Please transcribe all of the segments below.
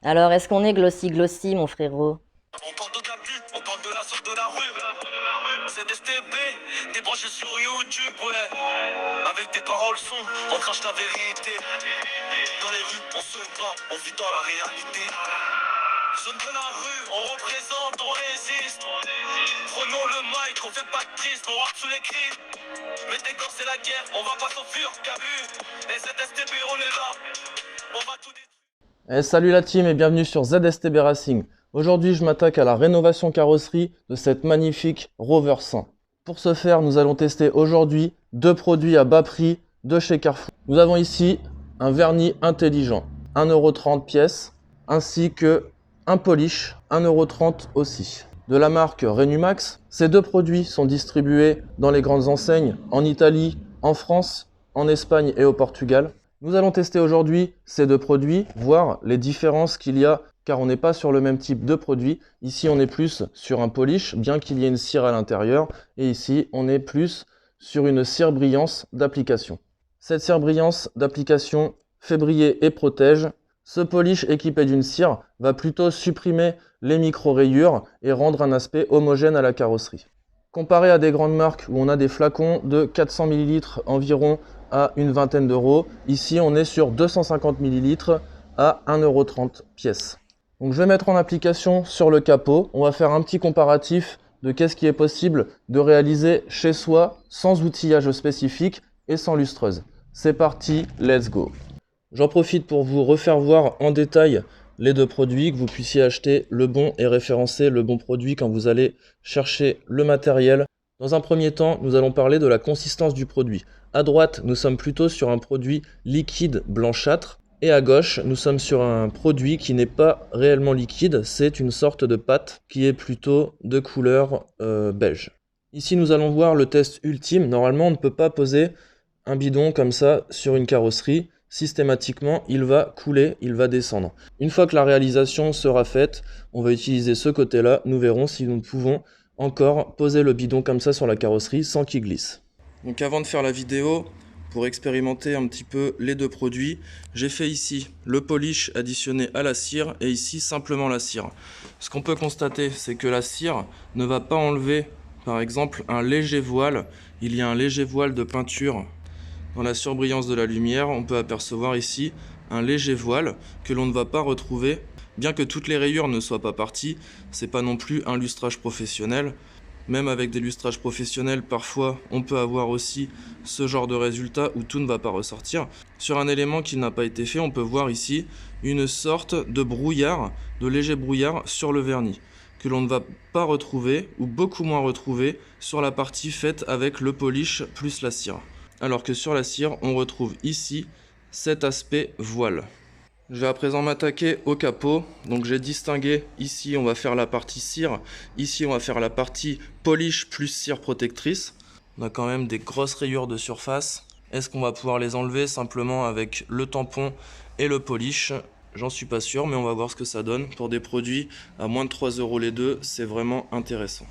Alors, est-ce qu'on est glossy mon frérot? On parle de la pute, on parle de la sorte de la rue. C'est des STB, des branchés sur YouTube, ouais. Avec des paroles sombres, on crache la vérité. Dans les rues, on se bat, on vit dans la réalité. Zone de la rue, on représente, on résiste. Prenons le mic, on fait pas de triste, on rap sous les cris. Mais dès quand c'est la guerre, on va pas s'enfuir, t'as vu? Les ZSTB, on est là, on va tout détruire. Salut la team et bienvenue sur ZSTB Racing. Aujourd'hui je m'attaque à la rénovation carrosserie de cette magnifique Rover 100. Pour ce faire nous allons tester aujourd'hui deux produits à bas prix de chez Carrefour. Nous avons ici un vernis intelligent, 1,30 € pièce, ainsi que un polish, 1,30 € aussi. De la marque Renumax, ces deux produits sont distribués dans les grandes enseignes en Italie, en France, en Espagne et au Portugal. Nous allons tester aujourd'hui ces deux produits, voir les différences qu'il y a, car on n'est pas sur le même type de produit. Ici, on est plus sur un polish, bien qu'il y ait une cire à l'intérieur. Et ici, on est plus sur une cire brillance d'application. Cette cire brillance d'application fait briller et protège. Ce polish équipé d'une cire va plutôt supprimer les micro-rayures et rendre un aspect homogène à la carrosserie. Comparé à des grandes marques où on a des flacons de 400 ml environ à une vingtaine d'euros, ici on est sur 250 ml à 1,30 € pièce. Donc je vais mettre en application sur le capot, on va faire un petit comparatif de qu'est-ce qui est possible de réaliser chez soi sans outillage spécifique et sans lustreuse. C'est parti, let's go. J'en profite pour vous refaire voir en détail les deux produits, que vous puissiez acheter le bon et référencer le bon produit quand vous allez chercher le matériel. Dans un premier temps, nous allons parler de la consistance du produit. À droite, nous sommes plutôt sur un produit liquide blanchâtre et à gauche, nous sommes sur un produit qui n'est pas réellement liquide, c'est une sorte de pâte qui est plutôt de couleur beige. Ici, nous allons voir le test ultime. Normalement, on ne peut pas poser un bidon comme ça sur une carrosserie. Systématiquement, il va couler, il va descendre. Une fois que la réalisation sera faite, on va utiliser ce côté-là. Nous verrons si nous pouvons encore poser le bidon comme ça sur la carrosserie sans qu'il glisse. Donc avant de faire la vidéo, pour expérimenter un petit peu les deux produits, j'ai fait ici le polish additionné à la cire et ici simplement la cire. Ce qu'on peut constater, c'est que la cire ne va pas enlever, par exemple, un léger voile. Il y a un léger voile de peinture. Dans la surbrillance de la lumière, on peut apercevoir ici un léger voile que l'on ne va pas retrouver. Bien que toutes les rayures ne soient pas parties, c'est pas non plus un lustrage professionnel. Même avec des lustrages professionnels, parfois on peut avoir aussi ce genre de résultat où tout ne va pas ressortir. Sur un élément qui n'a pas été fait, on peut voir ici une sorte de brouillard, de léger brouillard sur le vernis, que l'on ne va pas retrouver, ou beaucoup moins retrouver, sur la partie faite avec le polish plus la cire. Alors que sur la cire, on retrouve ici cet aspect voile. Je vais à présent m'attaquer au capot. Donc j'ai distingué, ici on va faire la partie cire, ici on va faire la partie polish plus cire protectrice. On a quand même des grosses rayures de surface. Est-ce qu'on va pouvoir les enlever simplement avec le tampon et le polish? J'en suis pas sûr, mais on va voir ce que ça donne. Pour des produits à moins de 3 € les deux, c'est vraiment intéressant.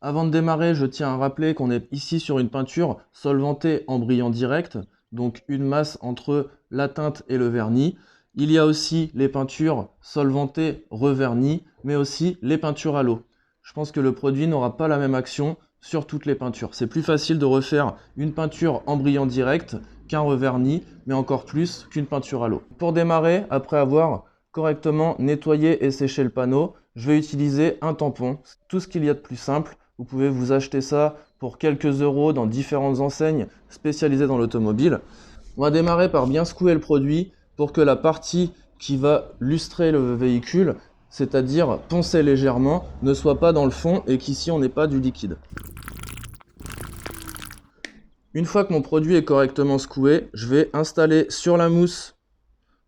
Avant de démarrer, je tiens à rappeler qu'on est ici sur une peinture solvantée en brillant direct, donc une masse entre la teinte et le vernis. Il y a aussi les peintures solvantées revernies, mais aussi les peintures à l'eau. Je pense que le produit n'aura pas la même action sur toutes les peintures. C'est plus facile de refaire une peinture en brillant direct qu'un revernis, mais encore plus qu'une peinture à l'eau. Pour démarrer, après avoir correctement nettoyé et séché le panneau, je vais utiliser un tampon, tout ce qu'il y a de plus simple. Vous pouvez vous acheter ça pour quelques euros dans différentes enseignes spécialisées dans l'automobile. On va démarrer par bien secouer le produit pour que la partie qui va lustrer le véhicule, c'est-à-dire poncer légèrement, ne soit pas dans le fond et qu'ici on n'ait pas du liquide. Une fois que mon produit est correctement secoué, je vais installer sur la mousse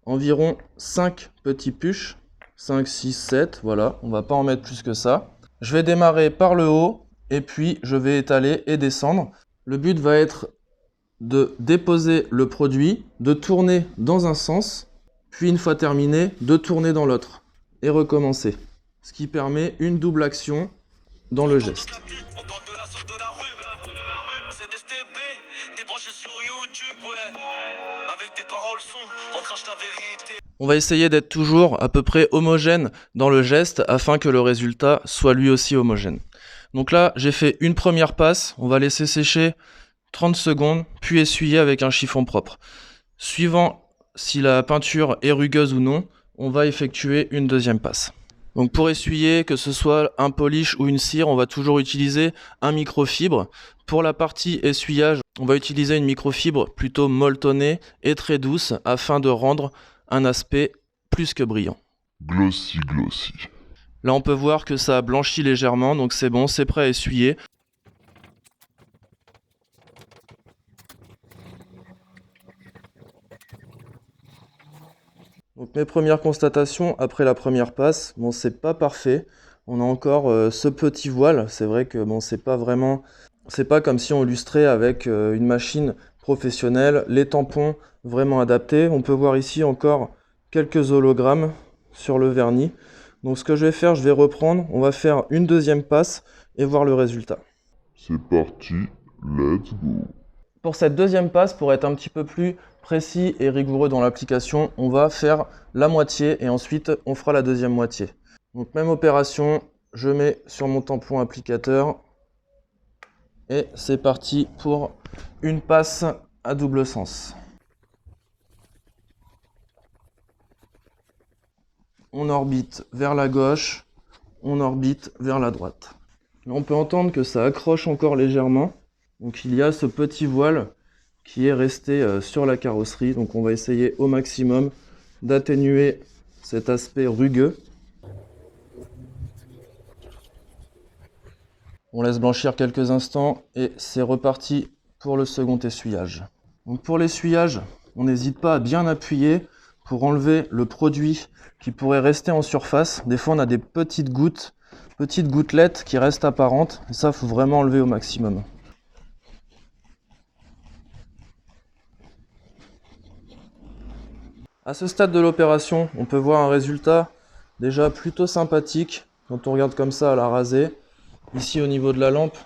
environ 5 petits puches. 5, 6, 7, voilà, on va pas en mettre plus que ça. Je vais démarrer par le haut et puis je vais étaler et descendre. Le but va être de déposer le produit, de tourner dans un sens, puis une fois terminé, de tourner dans l'autre et recommencer. Ce qui permet une double action dans le geste. On parle de la sorte de la rue. C'est des STB, des branchés sur YouTube, ouais. Avec des paroles sombres, on crache la vérité. On va essayer d'être toujours à peu près homogène dans le geste afin que le résultat soit lui aussi homogène. Donc là, j'ai fait une première passe, on va laisser sécher 30 secondes, puis essuyer avec un chiffon propre. Suivant si la peinture est rugueuse ou non, on va effectuer une deuxième passe. Donc pour essuyer, que ce soit un polish ou une cire, on va toujours utiliser un microfibre. Pour la partie essuyage, on va utiliser une microfibre plutôt molletonnée et très douce afin de rendre un aspect plus que brillant. Glossy, glossy. Là on peut voir que ça a blanchi légèrement, donc c'est bon, c'est prêt à essuyer. Donc mes premières constatations après la première passe, bon c'est pas parfait, on a encore ce petit voile, c'est vrai que bon c'est pas comme si on lustrait avec une machine professionnelle, les tampons vraiment adaptés, on peut voir ici encore quelques hologrammes sur le vernis. Donc ce que je vais faire, je vais reprendre, on va faire une deuxième passe et voir le résultat. C'est parti, let's go. Pour cette deuxième passe, pour être un petit peu plus précis et rigoureux dans l'application, on va faire la moitié et ensuite on fera la deuxième moitié. Donc même opération, je mets sur mon tampon applicateur et c'est parti pour une passe à double sens. On orbite vers la gauche, on orbite vers la droite. Là, on peut entendre que ça accroche encore légèrement. Donc il y a ce petit voile qui est resté sur la carrosserie. Donc on va essayer au maximum d'atténuer cet aspect rugueux. On laisse blanchir quelques instants et c'est reparti pour le second essuyage. Donc pour l'essuyage, on n'hésite pas à bien appuyer pour enlever le produit qui pourrait rester en surface. Des fois on a des petites gouttelettes qui restent apparentes. Et ça, il faut vraiment enlever au maximum. À ce stade de l'opération, on peut voir un résultat déjà plutôt sympathique quand on regarde comme ça à la rasée. Ici au niveau de la lampe,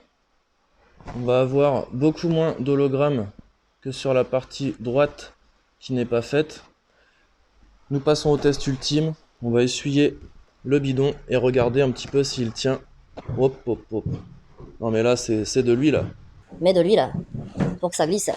on va avoir beaucoup moins d'hologrammes que sur la partie droite qui n'est pas faite. Nous passons au test ultime, on va essuyer le bidon et regarder un petit peu s'il tient. Hop, hop, hop. Non mais là c'est de l'huile. Mets de l'huile pour que ça glisse.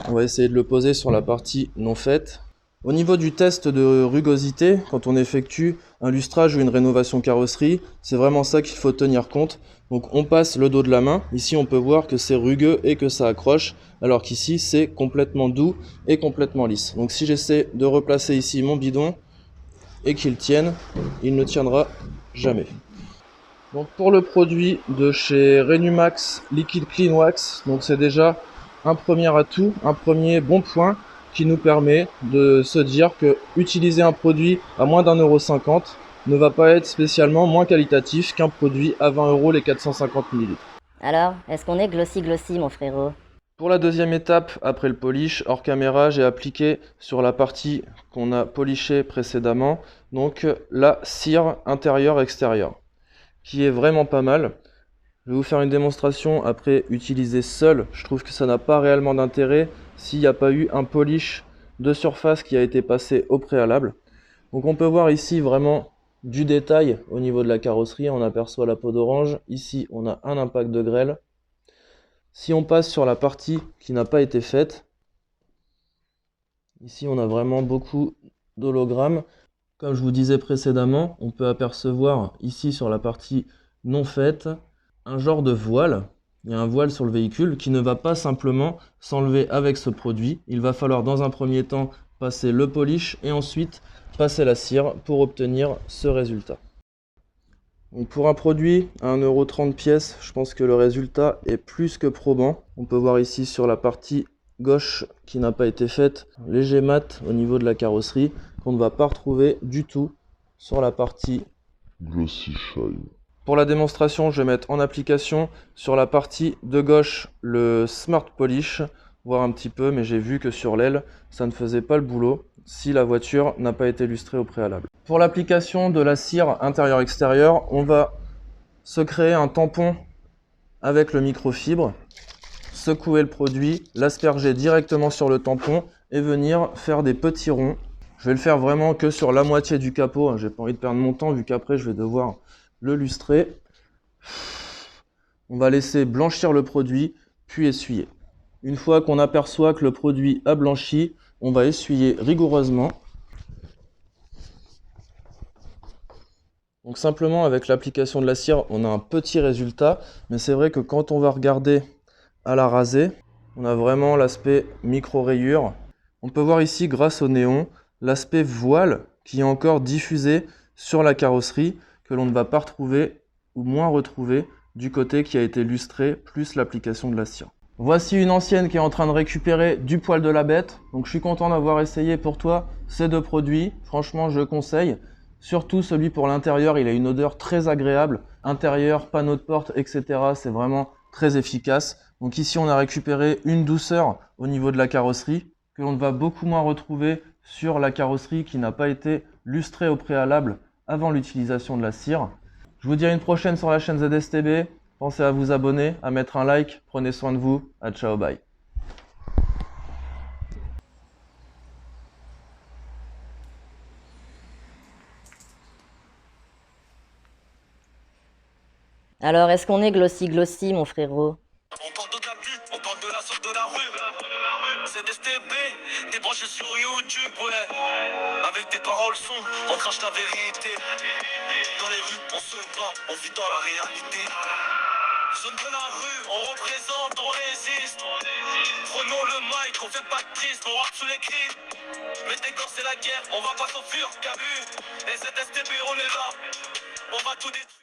On va essayer de le poser sur la partie non faite. Au niveau du test de rugosité, quand on effectue un lustrage ou une rénovation carrosserie, c'est vraiment ça qu'il faut tenir compte. Donc on passe le dos de la main, ici on peut voir que c'est rugueux et que ça accroche, alors qu'ici c'est complètement doux et complètement lisse. Donc si j'essaie de replacer ici mon bidon et qu'il tienne, il ne tiendra jamais. Donc pour le produit de chez Renumax Liquid Clean Wax, donc c'est déjà un premier atout, un premier bon point qui nous permet de se dire que utiliser un produit à moins d'1,50 € ne va pas être spécialement moins qualitatif qu'un produit à 20 € les 450 ml. Alors, est-ce qu'on est glossy mon frérot? Pour la deuxième étape, après le polish, hors caméra, j'ai appliqué sur la partie qu'on a polishée précédemment, donc la cire intérieure-extérieure, qui est vraiment pas mal. Je vais vous faire une démonstration après utiliser seul. Je trouve que ça n'a pas réellement d'intérêt s'il n'y a pas eu un polish de surface qui a été passé au préalable. Donc on peut voir ici vraiment du détail au niveau de la carrosserie. On aperçoit la peau d'orange. Ici on a un impact de grêle. Si on passe sur la partie qui n'a pas été faite, ici on a vraiment beaucoup d'hologrammes. Comme je vous disais précédemment, on peut apercevoir ici sur la partie non faite un genre de voile. Il y a un voile sur le véhicule qui ne va pas simplement s'enlever avec ce produit. Il va falloir dans un premier temps passer le polish et ensuite passer la cire pour obtenir ce résultat. Donc pour un produit à 1,30 € pièce, je pense que le résultat est plus que probant. On peut voir ici sur la partie gauche qui n'a pas été faite, léger mat au niveau de la carrosserie qu'on ne va pas retrouver du tout sur la partie Glossy shine. Pour la démonstration, je vais mettre en application sur la partie de gauche le Smart Polish, voir un petit peu, mais j'ai vu que sur l'aile, ça ne faisait pas le boulot si la voiture n'a pas été lustrée au préalable. Pour l'application de la cire intérieure-extérieure, on va se créer un tampon avec le microfibre, secouer le produit, l'asperger directement sur le tampon et venir faire des petits ronds. Je vais le faire vraiment que sur la moitié du capot, hein. J'ai pas envie de perdre mon temps vu qu'après je vais devoir le lustrer. On va laisser blanchir le produit, puis essuyer. Une fois qu'on aperçoit que le produit a blanchi, on va essuyer rigoureusement. Donc simplement avec l'application de la cire, on a un petit résultat, mais c'est vrai que quand on va regarder à la rasée, on a vraiment l'aspect micro-rayure. On peut voir ici, grâce au néon, l'aspect voile qui est encore diffusé sur la carrosserie, que l'on ne va pas retrouver ou moins retrouver du côté qui a été lustré, plus l'application de la cire. Voici une ancienne qui est en train de récupérer du poil de la bête. Donc je suis content d'avoir essayé pour toi ces deux produits. Franchement, je conseille. Surtout celui pour l'intérieur, il a une odeur très agréable. Intérieur, panneau de porte, etc. C'est vraiment très efficace. Donc ici, on a récupéré une douceur au niveau de la carrosserie que l'on va beaucoup moins retrouver sur la carrosserie qui n'a pas été lustrée au préalable avant l'utilisation de la cire. Je vous dis à une prochaine sur la chaîne ZSTB. Pensez à vous abonner, à mettre un like. Prenez soin de vous. À ciao, bye. Alors, est-ce qu'on est glossy mon frérot? On parle de la pute, on parle de la sorte de la rue. C'est des STB, des branchés sur YouTube, ouais. Avec des paroles sont, on crache la vérité. Dans les rues, on se bat, on vit dans la réalité. Zone de la rue, on représente, on résiste. Prenons le mic, on fait pas de triste, on rap sous les cris. Mais dès quand c'est la guerre, on va pas s'enfuir, qu'à vu. Et ZSTB, on est là, on va tout détruire.